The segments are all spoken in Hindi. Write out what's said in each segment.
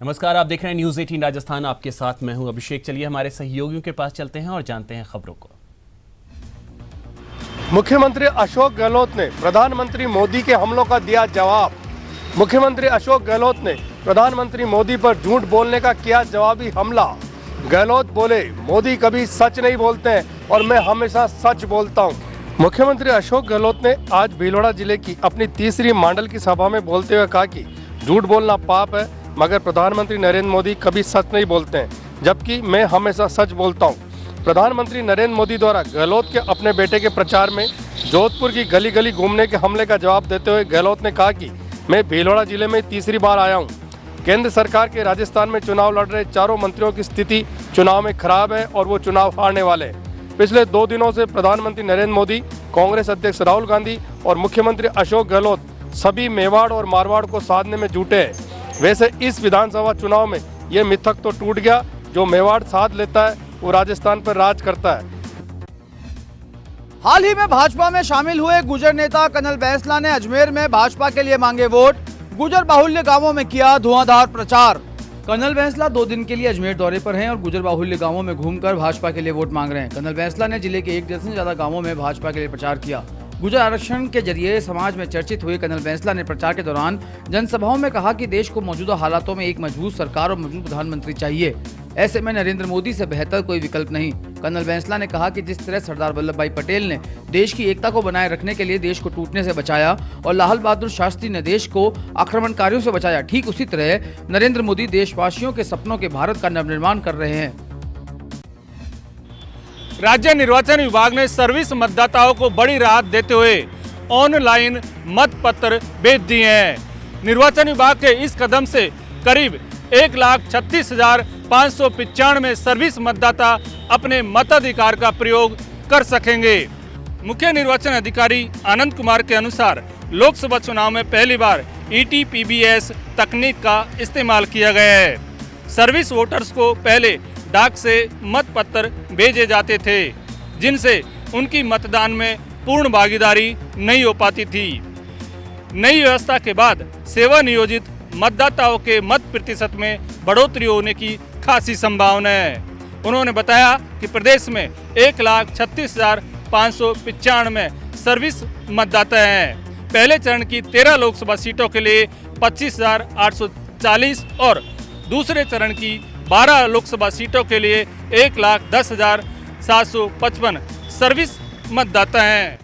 नमस्कार, आप देख रहे हैं न्यूज 18 राजस्थान। आपके साथ मैं हूं अभिषेक। चलिए हमारे सहयोगियों के पास चलते हैं और जानते हैं खबरों को। मुख्यमंत्री अशोक गहलोत ने प्रधानमंत्री मोदी के हमलों का दिया जवाब। मुख्यमंत्री अशोक गहलोत ने प्रधानमंत्री मोदी पर झूठ बोलने का किया जवाबी हमला। गहलोत बोले, मोदी कभी सच नहीं बोलते हैं और मैं हमेशा सच बोलता हूं। मुख्यमंत्री अशोक गहलोत ने आज भीलवाड़ा जिले की अपनी तीसरी मांडल की सभा में बोलते हुए कहा कि झूठ बोलना पाप है, मगर प्रधानमंत्री नरेंद्र मोदी कभी सच नहीं बोलते हैं, जबकि मैं हमेशा सच बोलता हूं। प्रधानमंत्री नरेंद्र मोदी द्वारा गहलोत के अपने बेटे के प्रचार में जोधपुर की गली गली घूमने के हमले का जवाब देते हुए गहलोत ने कहा कि मैं भीलवाड़ा जिले में तीसरी बार आया हूं। केंद्र सरकार के राजस्थान में चुनाव लड़ रहे चारों मंत्रियों की स्थिति चुनाव में खराब है और वो चुनाव हारने वाले हैं। पिछले 2 दिनों से प्रधानमंत्री नरेंद्र मोदी, कांग्रेस अध्यक्ष राहुल गांधी और मुख्यमंत्री अशोक गहलोत सभी मेवाड़ और मारवाड़ को साधने में जुटे हैं। वैसे इस विधानसभा चुनाव में ये मिथक तो टूट गया, जो मेवाड़ साध लेता है वो राजस्थान पर राज करता है। हाल ही में भाजपा में शामिल हुए गुर्जर नेता कर्नल बैंसला ने अजमेर में भाजपा के लिए मांगे वोट। गुर्जर बाहुल्य गांवों में किया धुआंधार प्रचार। कर्नल बैंसला 2 दिन के लिए अजमेर दौरे पर हैं और गुर्जर बाहुल्य गांवों में घूमकर भाजपा के लिए वोट मांग रहे हैं। कर्नल बैंसला ने जिले के 1 दर्जन से ज्यादा गांवों में भाजपा के लिए प्रचार किया। गुर्जर आरक्षण के जरिए समाज में चर्चित हुए कर्नल बैंसला ने प्रचार के दौरान जनसभाओं में कहा कि देश को मौजूदा हालातों में एक मजबूत सरकार और मजबूत प्रधानमंत्री चाहिए। ऐसे में नरेंद्र मोदी से बेहतर कोई विकल्प नहीं। कर्नल बैंसला ने कहा कि जिस तरह सरदार वल्लभ भाई पटेल ने देश की एकता को बनाए रखने के लिए देश को टूटने से बचाया और लाल बहादुर शास्त्री ने देश को आक्रमणकारियों से बचाया, ठीक उसी तरह नरेंद्र मोदी देशवासियों के सपनों के भारत का नवनिर्माण कर रहे हैं। राज्य निर्वाचन विभाग ने सर्विस मतदाताओं को बड़ी राहत देते हुए ऑनलाइन मत पत्र भेज दिए हैं। निर्वाचन विभाग के इस कदम से करीब 1,36,595 सर्विस मतदाता अपने मताधिकार का प्रयोग कर सकेंगे। मुख्य निर्वाचन अधिकारी आनंद कुमार के अनुसार लोकसभा चुनाव में पहली बार ETPBS तकनीक का इस्तेमाल किया गया है। सर्विस वोटर्स को पहले डाक से मत पत्र भेजे जाते थे, जिनसे उनकी मतदान में पूर्ण भागीदारी नहीं हो पाती थी। नई व्यवस्था के बाद सेवा नियोजित मतदाताओं के मत प्रतिशत में बढ़ोतरी होने की खासी संभावना है। उन्होंने बताया कि प्रदेश में 1,36,595 सर्विस मतदाता हैं। पहले चरण की 13 लोकसभा सीटों के लिए 25,840 और दूसरे चरण की 12 लोकसभा सीटों के लिए 1,10,755 सर्विस मतदाता हैं।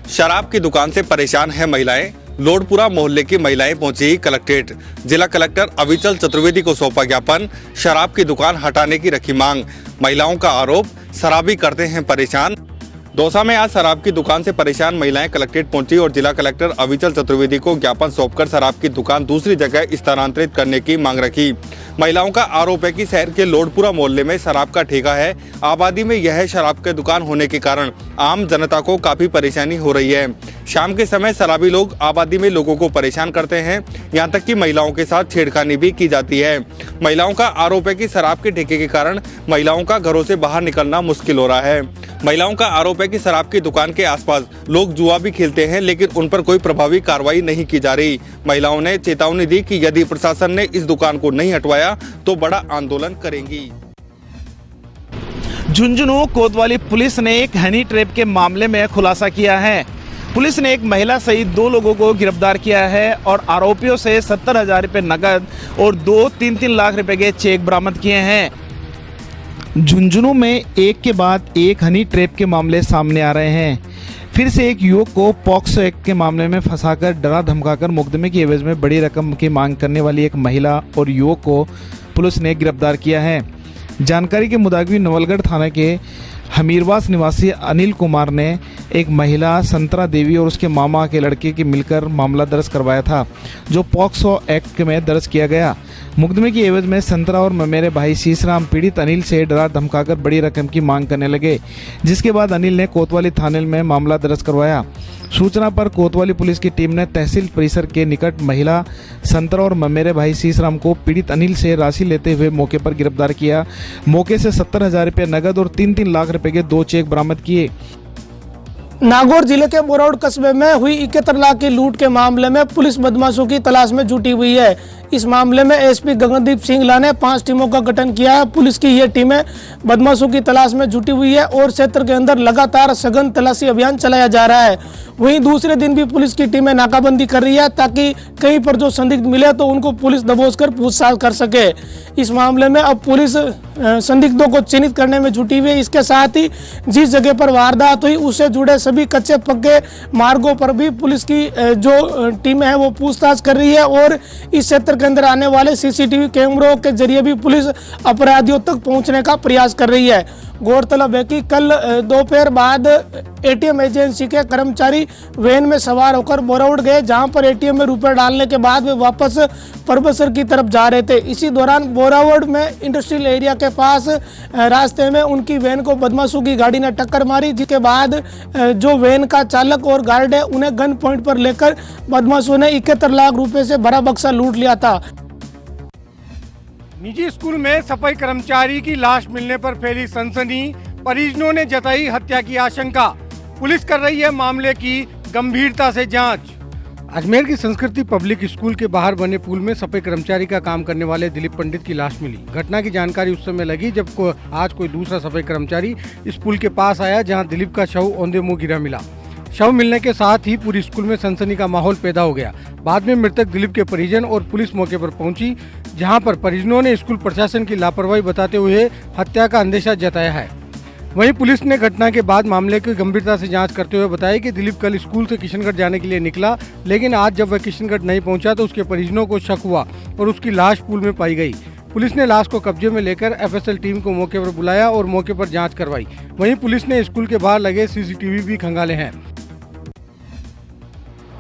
शराब की दुकान से परेशान है महिलाएं। लोडपुरा मोहल्ले की महिलाएं पहुंची कलेक्ट्रेट। जिला कलेक्टर अविचल चतुर्वेदी को सौंपा ज्ञापन। शराब की दुकान हटाने की रखी मांग। महिलाओं का आरोप, शराबी करते हैं परेशान। दौसा में आज शराब की दुकान से परेशान महिलाएं कलेक्ट्रेट पहुंची और जिला कलेक्टर अविचल चतुर्वेदी को ज्ञापन सौंपकर शराब की दुकान दूसरी जगह स्थानांतरित करने की मांग रखी। महिलाओं का आरोप है कि शहर के लोडपुरा मोहल्ले में शराब का ठेका है। आबादी में यह शराब की दुकान होने के कारण आम जनता को काफी परेशानी हो रही है। शाम के समय शराबी लोग आबादी में लोगों को परेशान करते हैं, यहाँ तक कि महिलाओं के साथ छेड़खानी भी की जाती है। महिलाओं का आरोप है कि शराब के ठेके के कारण महिलाओं का घरों से बाहर निकलना मुश्किल हो रहा है। महिलाओं का आरोप है कि शराब की दुकान के आसपास लोग जुआ भी खेलते हैं, लेकिन उन पर कोई प्रभावी कार्रवाई नहीं की जा रही। महिलाओं ने चेतावनी दी कि यदि प्रशासन ने इस दुकान को नहीं हटवाया तो बड़ा आंदोलन करेंगी। झुंझुनू कोतवाली पुलिस ने एक हनी ट्रैप के मामले में खुलासा किया है। पुलिस ने एक महिला सहित 2 लोगों को गिरफ्तार किया है और आरोपियों से 70,000 रुपये नकद और 2-3 लाख रुपए के चेक बरामद किए हैं। झुंझुनू में एक के बाद एक हनी ट्रैप के मामले सामने आ रहे हैं। फिर से एक युवक को पॉक्सो एक्ट के मामले में फंसाकर डरा धमकाकर मुकदमे की एवज में बड़ी रकम की मांग करने वाली एक महिला और युवक को पुलिस ने गिरफ्तार किया है। जानकारी के मुताबिक नवलगढ़ थाना के हमीरवास निवासी अनिल कुमार ने एक महिला संतरा देवी और उसके मामा के लड़के के मिलकर मामला दर्ज करवाया था, जो पॉक्सो एक्ट में दर्ज किया गया। मुकदमे की एवज में संतरा और मेरे भाई शीशराम पीड़ित अनिल से डरा धमकाकर बड़ी रकम की मांग करने लगे, जिसके बाद अनिल ने कोतवाली थाने में मामला दर्ज करवाया। सूचना पर कोतवाली पुलिस की टीम ने तहसील परिसर के निकट महिला संतरा और मेरे भाई शीशराम को पीड़ित अनिल से राशि लेते हुए मौके पर गिरफ्तार किया। मौके से 70,000 रुपये नगद और 3-3 लाख रुपए के 2 चेक बरामद किए। नागौर जिले के बोरौड कस्बे में हुई 71 लाख की लूट के मामले में पुलिस बदमाशों की तलाश में जुटी हुई है। इस मामले में एसपी गगनदीप सिंगला ने 5 टीमों का गठन किया है। पुलिस की ये टीमें बदमाशों की तलाश में जुटी हुई है और क्षेत्र के अंदर लगातार सघन तलाशी अभियान चलाया जा रहा है। वहीं दूसरे दिन भी पुलिस की टीमें नाकाबंदी कर रही है ताकि कहीं पर जो संदिग्ध मिले तो उनको पुलिस दबोचकर पूछताछ कर सके। इस मामले में अब पुलिस संदिग्धों को चिन्हित करने में जुटी हुई है। इसके साथ ही जिस जगह पर वारदात हुई उससे जुड़े सभी कच्चे पक्के मार्गों पर भी पुलिस की जो टीम है वो पूछताछ कर रही है और इस क्षेत्र के अंदर आने वाले सीसीटीवी कैमरों के जरिए भी पुलिस अपराधियों तक पहुंचने का प्रयास कर रही है। गौरतलब है कि कल दोपहर बाद एटीएम एजेंसी के कर्मचारी वैन में सवार होकर बोरौड गए, जहां पर एटीएम में रुपए डालने के बाद वे वापस परबसर की तरफ जा रहे थे। इसी दौरान बोरौड में इंडस्ट्रियल एरिया के पास रास्ते में उनकी वैन को बदमाशों की गाड़ी ने टक्कर मारी, जिसके बाद जो वैन का चालक और गार्ड है उन्हें गन पॉइंट पर लेकर बदमाशों ने 71 लाख रुपए से भरा बक्सा लूट लिया था। निजी स्कूल में सफाई कर्मचारी की लाश मिलने पर फैली सनसनी, परिजनों ने जताई हत्या की आशंका। पुलिस कर रही है मामले की गंभीरता से जांच। अजमेर की संस्कृति पब्लिक स्कूल के बाहर बने पुल में सफाई कर्मचारी का काम करने वाले दिलीप पंडित की लाश मिली। घटना की जानकारी उस समय लगी जब आज कोई दूसरा सफाई कर्मचारी इस पुल के पास आया, जहां दिलीप का शव औंधे मुंह गिरा मिला। शव मिलने के साथ ही पूरी स्कूल में सनसनी का माहौल पैदा हो गया। बाद में मृतक दिलीप के परिजन और पुलिस मौके पर पहुंची, जहां पर परिजनों ने स्कूल प्रशासन की लापरवाही बताते हुए हत्या का अंदेशा जताया है। वहीं पुलिस ने घटना के बाद मामले की गंभीरता से जांच करते हुए बताया कि दिलीप कल स्कूल से किशनगढ़ जाने के लिए निकला, लेकिन आज जब वह किशनगढ़ नहीं पहुंचा तो उसके परिजनों को शक हुआ और उसकी लाश पुल में पाई गई। पुलिस ने लाश को कब्जे में लेकर एफएसएल टीम को मौके पर बुलाया और मौके पर जाँच करवाई। वहीं पुलिस ने स्कूल के बाहर लगे सीसीटीवी भी खंगाले हैं।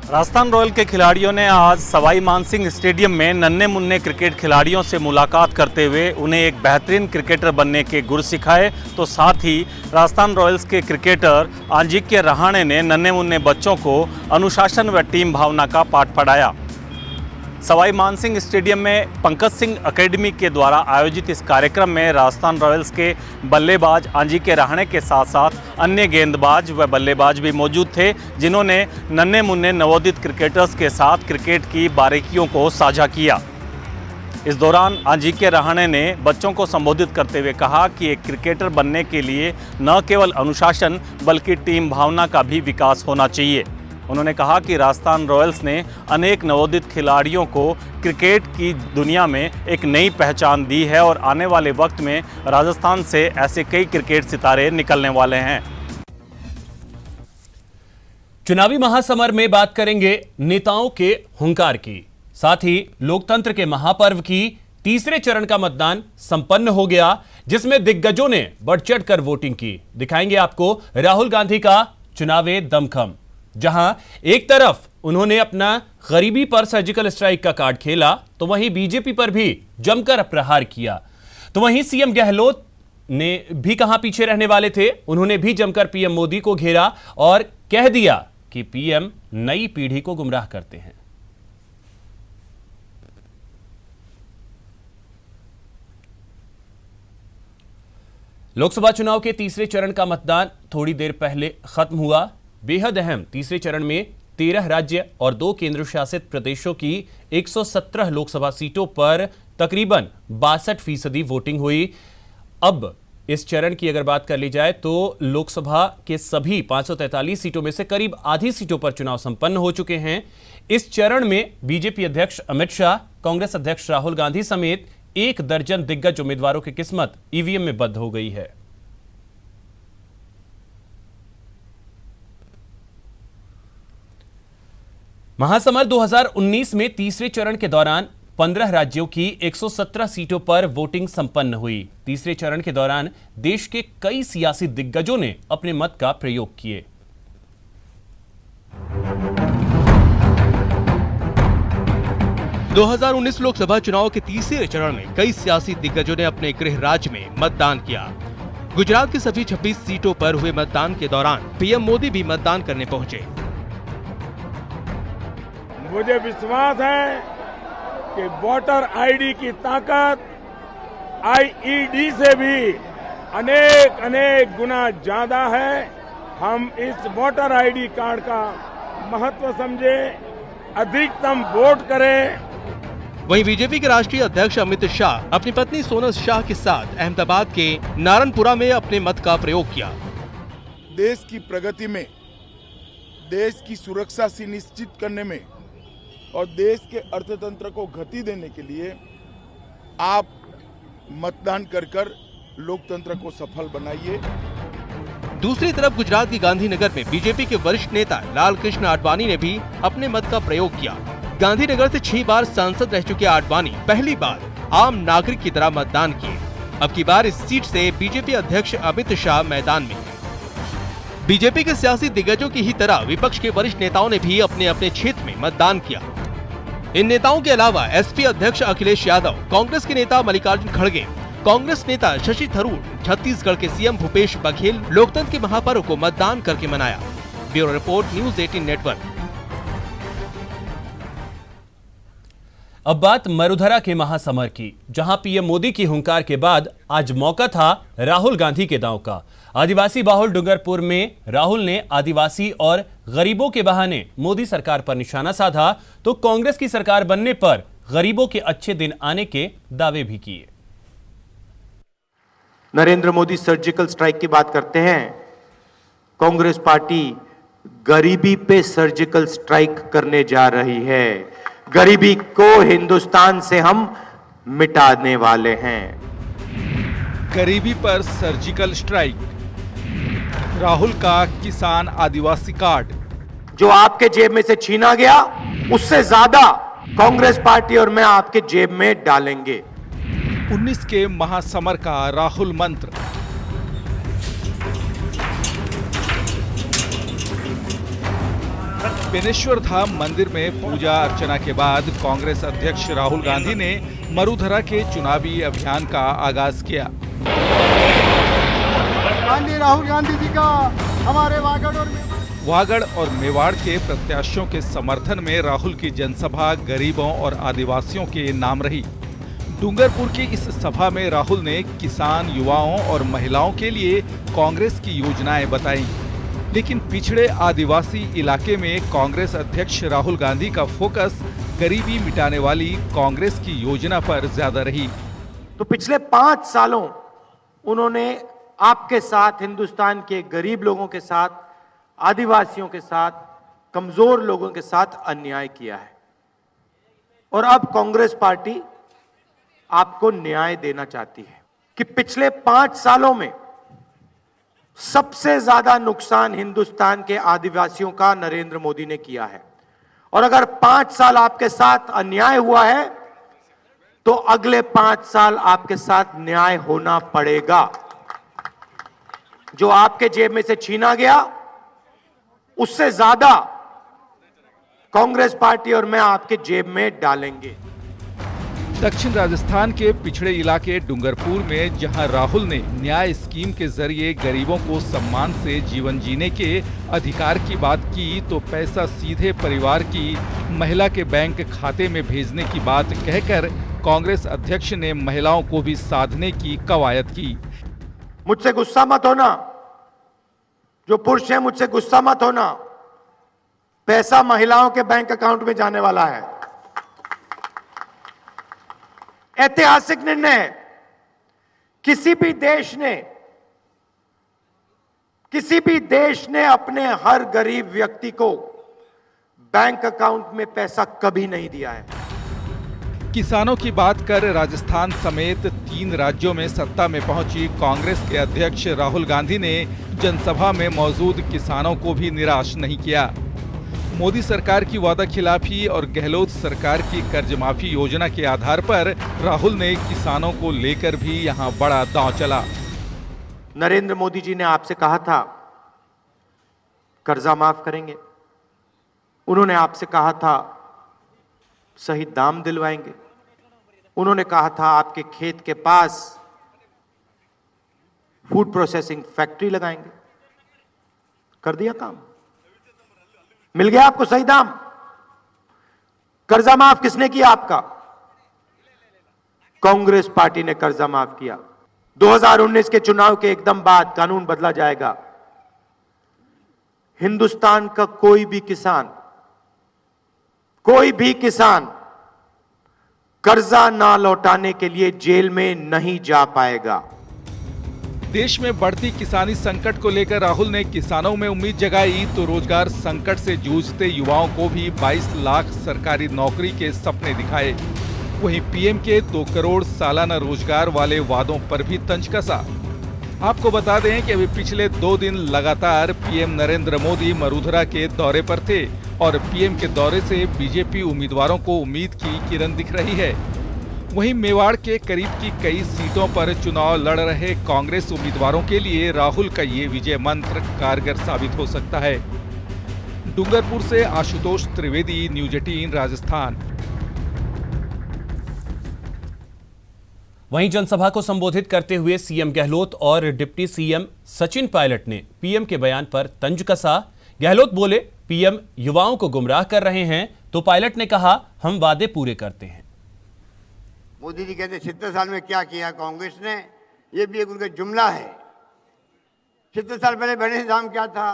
राजस्थान रॉयल के खिलाड़ियों ने आज सवाई मानसिंह स्टेडियम में नन्हे मुन्ने क्रिकेट खिलाड़ियों से मुलाकात करते हुए उन्हें एक बेहतरीन क्रिकेटर बनने के गुर सिखाए, तो साथ ही राजस्थान रॉयल्स के क्रिकेटर आंजिक्य रहाणे ने नन्हे मुन्ने बच्चों को अनुशासन व टीम भावना का पाठ पढ़ाया। सवाई मानसिंह स्टेडियम में पंकज सिंह एकेडमी के द्वारा आयोजित इस कार्यक्रम में राजस्थान रॉयल्स के बल्लेबाज आंजिक्य रहाणे के साथ साथ अन्य गेंदबाज व बल्लेबाज भी मौजूद थे, जिन्होंने नन्हे मुन्ने नवोदित क्रिकेटर्स के साथ क्रिकेट की बारीकियों को साझा किया। इस दौरान आंजिक्य रहाणे ने बच्चों को संबोधित करते हुए कहा कि एक क्रिकेटर बनने के लिए न केवल अनुशासन बल्कि टीम भावना का भी विकास होना चाहिए। उन्होंने कहा कि राजस्थान रॉयल्स ने अनेक नवोदित खिलाड़ियों को क्रिकेट की दुनिया में एक नई पहचान दी है और आने वाले वक्त में राजस्थान से ऐसे कई क्रिकेट सितारे निकलने वाले हैं। चुनावी महासमर में बात करेंगे नेताओं के हुंकार की, साथ ही लोकतंत्र के महापर्व की। तीसरे चरण का मतदान संपन्न हो गया, जिसमें दिग्गजों ने बढ़ चढ़कर वोटिंग की। दिखाएंगे आपको राहुल गांधी का चुनावी दमखम, जहां एक तरफ उन्होंने अपना गरीबी पर सर्जिकल स्ट्राइक का कार्ड खेला, तो वहीं बीजेपी पर भी जमकर प्रहार किया। तो वहीं सीएम गहलोत ने भी कहां पीछे रहने वाले थे, उन्होंने भी जमकर पीएम मोदी को घेरा और कह दिया कि पीएम नई पीढ़ी को गुमराह करते हैं। लोकसभा चुनाव के तीसरे चरण का मतदान थोड़ी देर पहले खत्म हुआ। बेहद अहम तीसरे चरण में 13 राज्य और 2 केंद्र शासित प्रदेशों की 117 लोकसभा सीटों पर तकरीबन 62% वोटिंग हुई। अब इस चरण की अगर बात कर ली जाए तो लोकसभा के सभी 543 सीटों में से करीब आधी सीटों पर चुनाव संपन्न हो चुके हैं। इस चरण में बीजेपी अध्यक्ष अमित शाह, कांग्रेस अध्यक्ष राहुल गांधी समेत 1 दर्जन दिग्गज उम्मीदवारों की किस्मत ईवीएम में बंद हो गई है। महासमर 2019 में तीसरे चरण के दौरान 15 राज्यों की 117 सीटों पर वोटिंग संपन्न हुई। तीसरे चरण के दौरान देश के कई सियासी दिग्गजों ने अपने मत का प्रयोग किए। (2019) लोकसभा चुनाव के तीसरे चरण में कई सियासी दिग्गजों ने अपने गृह राज्य में मतदान किया। गुजरात की सभी 26 सीटों पर हुए मतदान के दौरान पीएम मोदी भी मतदान करने पहुंचे। मुझे विश्वास है कि वोटर आईडी की ताकत आईईडी से भी अनेक गुना ज्यादा है हम इस वोटर आईडी कार्ड का महत्व समझें, अधिकतम वोट करें। वहीं बीजेपी के राष्ट्रीय अध्यक्ष अमित शाह अपनी पत्नी सोनल शाह के साथ अहमदाबाद के नारायणपुरा में अपने मत का प्रयोग किया। देश की प्रगति में, देश की सुरक्षा सुनिश्चित करने में और देश के अर्थतंत्र को गति देने के लिए आप मतदान कर लोकतंत्र को सफल बनाइए। दूसरी तरफ गुजरात के गांधीनगर में बीजेपी के वरिष्ठ नेता लाल कृष्ण आडवाणी ने भी अपने मत का प्रयोग किया। गांधीनगर से 6 बार सांसद रह चुके आडवाणी पहली बार आम नागरिक की तरह मतदान किए। अब की बार इस सीट से बीजेपी अध्यक्ष अमित शाह मैदान में हैं। बीजेपी के सियासी दिग्गजों की ही तरह विपक्ष के वरिष्ठ नेताओं ने भी अपने अपने क्षेत्र में मतदान किया। इन नेताओं के अलावा एसपी अध्यक्ष अखिलेश यादव, कांग्रेस के नेता मल्लिकार्जुन खड़गे, कांग्रेस नेता शशि थरूर, छत्तीसगढ़ के सीएम भूपेश बघेल लोकतंत्र के महापर्व को मतदान करके मनाया। Bureau report, news 18 network. अब बात मरुधरा के महासमर की, जहां पीएम मोदी की हुंकार के बाद आज मौका था राहुल गांधी के दांव का। आदिवासी बाहुल डूंगरपुर में राहुल ने आदिवासी और गरीबों के बहाने मोदी सरकार पर निशाना साधा, तो कांग्रेस की सरकार बनने पर गरीबों के अच्छे दिन आने के दावे भी किए। नरेंद्र मोदी सर्जिकल स्ट्राइक की बात करते हैं, कांग्रेस पार्टी गरीबी पे सर्जिकल स्ट्राइक करने जा रही है। गरीबी को हिंदुस्तान से हम मिटाने वाले हैं। गरीबी पर सर्जिकल स्ट्राइक, राहुल का किसान आदिवासी कार्ड। जो आपके जेब में से छीना गया, उससे ज्यादा कांग्रेस पार्टी और मैं आपके जेब में डालेंगे। 19 के महासमर का राहुल मंत्र। बेनेश्वर धाम मंदिर में पूजा अर्चना के बाद कांग्रेस अध्यक्ष राहुल गांधी ने मरुधरा के चुनावी अभियान का आगाज किया। राहुल गांधी जी का हमारे वागड़ और मेवाड़ के प्रत्याशियों के समर्थन में राहुल की जनसभा गरीबों और आदिवासियों के नाम रही। डूंगरपुर की इस सभा में राहुल ने किसान, युवाओं और महिलाओं के लिए कांग्रेस की योजनाएं बताई, लेकिन पिछड़े आदिवासी इलाके में कांग्रेस अध्यक्ष राहुल गांधी का फोकस गरीबी मिटाने वाली कांग्रेस की योजना पर ज्यादा रही। तो पिछले 5 सालों उन्होंने आपके साथ, हिंदुस्तान के गरीब लोगों के साथ, आदिवासियों के साथ, कमजोर लोगों के साथ अन्याय किया है। और अब कांग्रेस पार्टी आपको न्याय देना चाहती है कि पिछले 5 सालों में सबसे ज्यादा नुकसान हिंदुस्तान के आदिवासियों का नरेंद्र मोदी ने किया है। और अगर 5 साल आपके साथ अन्याय हुआ है, तो अगले 5 साल आपके साथ न्याय होना पड़ेगा। जो आपके जेब में से छीना गया, उससे ज्यादा कांग्रेस पार्टी और मैं आपके जेब में डालेंगे। दक्षिण राजस्थान के पिछड़े इलाके डूंगरपुर में जहां राहुल ने न्याय स्कीम के जरिए गरीबों को सम्मान से जीवन जीने के अधिकार की बात की, तो पैसा सीधे परिवार की महिला के बैंक खाते में भेजने की बात कहकर कांग्रेस अध्यक्ष ने महिलाओं को भी साधने की कवायद की। मुझसे गुस्सा मत होना, जो पुरुष है मुझसे गुस्सा मत होना, पैसा महिलाओं के बैंक अकाउंट में जाने वाला है। ऐतिहासिक निर्णय है। किसी भी देश ने अपने हर गरीब व्यक्ति को बैंक अकाउंट में पैसा कभी नहीं दिया है। किसानों की बात कर राजस्थान समेत 3 राज्यों में सत्ता में पहुंची कांग्रेस के अध्यक्ष राहुल गांधी ने जनसभा में मौजूद किसानों को भी निराश नहीं किया। मोदी सरकार की वादा खिलाफी और गहलोत सरकार की कर्ज माफी योजना के आधार पर राहुल ने किसानों को लेकर भी यहां बड़ा दांव चला। नरेंद्र मोदी जी ने आपसे कहा था कर्जा माफ करेंगे, उन्होंने आपसे कहा था सही दाम दिलवाएंगे, उन्होंने कहा था आपके खेत के पास फूड प्रोसेसिंग फैक्ट्री लगाएंगे। कर दिया काम, मिल गया आपको सही दाम। कर्जा माफ किसने किया आपका? कांग्रेस पार्टी ने कर्जा माफ किया। 2019 के चुनाव के एकदम बाद कानून बदला जाएगा। हिंदुस्तान का कोई भी किसान कर्जा ना लौटाने के लिए जेल में नहीं जा पाएगा। देश में बढ़ती किसानी संकट को लेकर राहुल ने किसानों में उम्मीद जगाई तो रोजगार संकट से जूझते युवाओं को भी 22 लाख सरकारी नौकरी के सपने दिखाए। वहीं पीएम के 2 करोड़ सालाना रोजगार वाले वादों पर भी तंज कसा। आपको बता दें कि अभी पिछले 2 दिन लगातार पीएम नरेंद्र मोदी मरुधरा के दौरे पर थे और पीएम के दौरे से बीजेपी उम्मीदवारों को उम्मीद की किरण दिख रही है। वहीं मेवाड़ के करीब की कई सीटों पर चुनाव लड़ रहे कांग्रेस उम्मीदवारों के लिए राहुल का ये विजय मंत्र कारगर साबित हो सकता है। डूंगरपुर से आशुतोष त्रिवेदी, न्यूज 18 राजस्थान। वहीं जनसभा को संबोधित करते हुए सीएम गहलोत और डिप्टी सीएम सचिन पायलट ने पीएम के बयान पर तंज कसा। गहलोत बोले, पीएम युवाओं को गुमराह कर रहे हैं, तो पायलट ने कहा, हम वादे पूरे करते हैं। मोदी जी कहते 70 साल में क्या किया कांग्रेस ने, ये भी एक उनका जुमला है। 70 साल पहले बड़े धाम क्या था,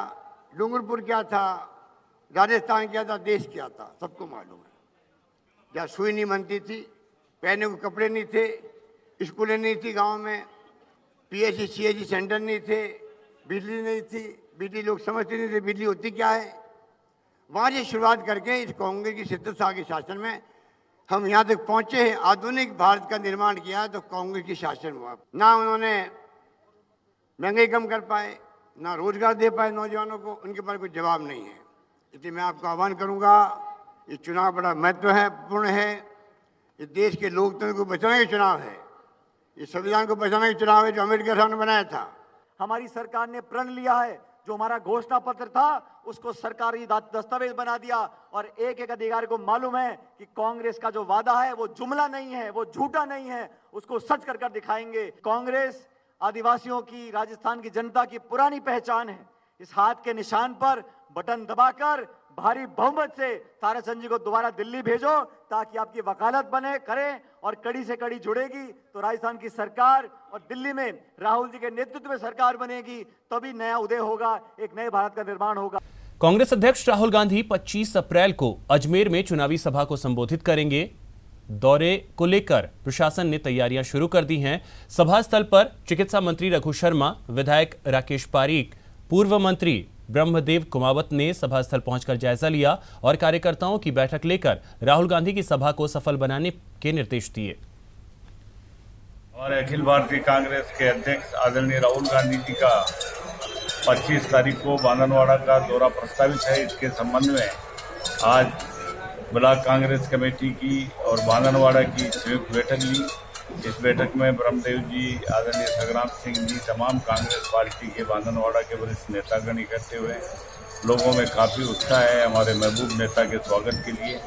डूंगरपुर क्या था, राजस्थान क्या था, देश क्या था, सबको मालूम है। जहाँ सुई नहीं बनती थी, पहने को कपड़े नहीं थे, स्कूलें नहीं थी गांव में, पीएचसी सीएचसी सेंटर नहीं थे, बिजली नहीं थी, बिजली लोग समझते नहीं थे बिजली होती क्या है। वहाँ से शुरुआत करके इस कांग्रेस की 70 साल के शासन में हम यहाँ तक पहुँचे हैं। आधुनिक भारत का निर्माण किया है तो कांग्रेस की शासन हुआ। ना उन्होंने महंगाई कम कर पाए, ना रोजगार दे पाए नौजवानों को, उनके पास कोई जवाब नहीं है। इसलिए मैं आपको आह्वान करूँगा, ये चुनाव बड़ा महत्वपूर्ण है। ये देश के लोकतंत्र को बचाने का चुनाव है, ये संविधान को बचाने का चुनाव है जो अम्बेडकर साहब ने बनाया था। हमारी सरकार ने प्रण लिया है, जो हमारा घोषणा पत्र था उसको सरकारी दस्तावेज बना दिया और एक एक अधिकारी को मालूम है कि कांग्रेस का जो वादा है वो जुमला नहीं है, वो झूठा नहीं है, उसको सच कर दिखाएंगे। कांग्रेस आदिवासियों की, राजस्थान की जनता की पुरानी पहचान है। इस हाथ के निशान पर बटन दबाकर भारी बहुमत से ताराचंद जी को दोबारा दिल्ली भेजो ताकि आपकी वकालत बने करें और कड़ी से कड़ी जुड़ेगी तो राजस्थान की सरकार और दिल्ली में राहुल जी के नेतृत्व में सरकार बनेगी, तभी नया उदय होगा, एक नए भारत का निर्माण होगा। कांग्रेस अध्यक्ष राहुल गांधी 25 अप्रैल को अजमेर में चुनावी सभा को संबोधित करेंगे। दौरे को लेकर प्रशासन ने तैयारियां शुरू कर दी हैं। सभा स्थल पर चिकित्सा मंत्री रघु शर्मा, विधायक राकेश पारीक, पूर्व मंत्री ब्रह्मदेव कुमावत ने सभा स्थल पहुंचकर जायजा लिया और कार्यकर्ताओं की बैठक लेकर राहुल गांधी की सभा को सफल बनाने के निर्देश दिए। हमारे अखिल भारतीय कांग्रेस के अध्यक्ष आदरणीय राहुल गांधी जी का 25 तारीख को बांधनवाड़ा का दौरा प्रस्तावित है। इसके संबंध में आज ब्लॉक कांग्रेस कमेटी की और बांधनवाड़ा की संयुक्त बैठक ली। इस बैठक में ब्रह्मदेव जी, आदरणीय संग्राम सिंह जी, तमाम कांग्रेस पार्टी के बांधनवाड़ा के वरिष्ठ नेतागण इकट्ठे हुए। लोगों में काफी उत्साह है हमारे महबूब नेता के स्वागत के लिए।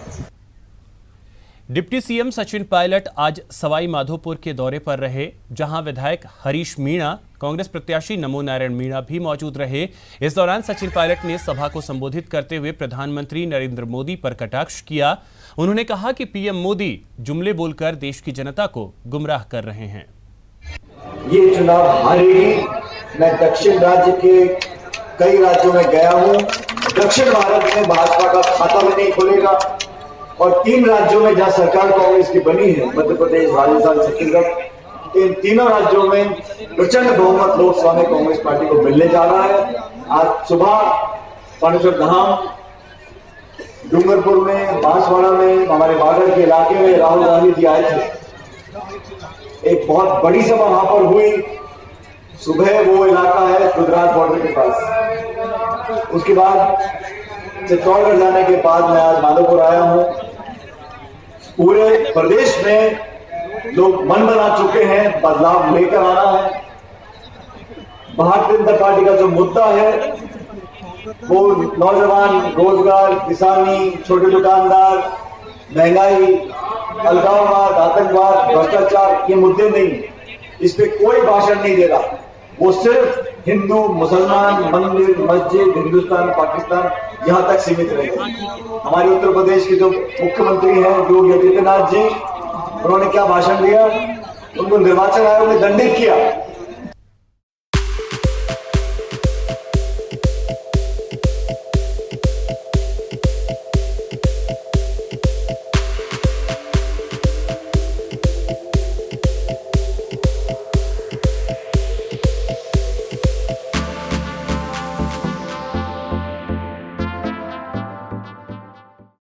डिप्टी सीएम सचिन पायलट आज सवाई माधोपुर के दौरे पर रहे, जहां विधायक हरीश मीणा, कांग्रेस प्रत्याशी नमो नारायण मीणा भी मौजूद रहे। इस दौरान सचिन पायलट ने सभा को संबोधित करते हुए प्रधानमंत्री नरेंद्र मोदी पर कटाक्ष किया। उन्होंने कहा कि पीएम मोदी जुमले बोलकर देश की जनता को गुमराह कर रहे हैं। ये चुनाव हारेगी। मैं दक्षिण राज्य के कई राज्यों में गया हूं, दक्षिण भारत में भाजपा का खाता भी नहीं खुलेगा और 3 राज्यों में जहां सरकार कांग्रेस की बनी है, मध्य प्रदेश, राजस्थान, छत्तीसगढ़, इन तीनों राज्यों में प्रचंड बहुमत लोकसभा में कांग्रेस पार्टी को मिलने जा रहा है। आज सुबह पानेश्वर धाम, डूंगरपुर में, बांसवाड़ा में, हमारे बॉर्डर के इलाके में राहुल गांधी जी आए थे। एक बहुत बड़ी सभा वहां पर हुई। सुबह वो इलाका है गुजरात बॉर्डर के पास। उसके बाद चित्तौड़गढ़ जाने के बाद मैं आज माधोपुर आया हूं। पूरे प्रदेश में लोग मन बना चुके हैं, बदलाव लेकर आना है। भारतीय जनता पार्टी का जो मुद्दा है वो नौजवान, रोजगार, किसानी, छोटे दुकानदार, महंगाई, अलगाववाद, आतंकवाद, भ्रष्टाचार, ये मुद्दे नहीं। इस पे कोई भाषण नहीं दे रहा। वो सिर्फ हिंदू, मुसलमान, मंदिर, मस्जिद, हिंदुस्तान, पाकिस्तान, यहां तक सीमित रहेगा। हमारे उत्तर प्रदेश के जो मुख्यमंत्री हैं योगी आदित्यनाथ जी, उन्होंने क्या भाषण दिया? उनको निर्वाचन आयोग ने दंडित किया।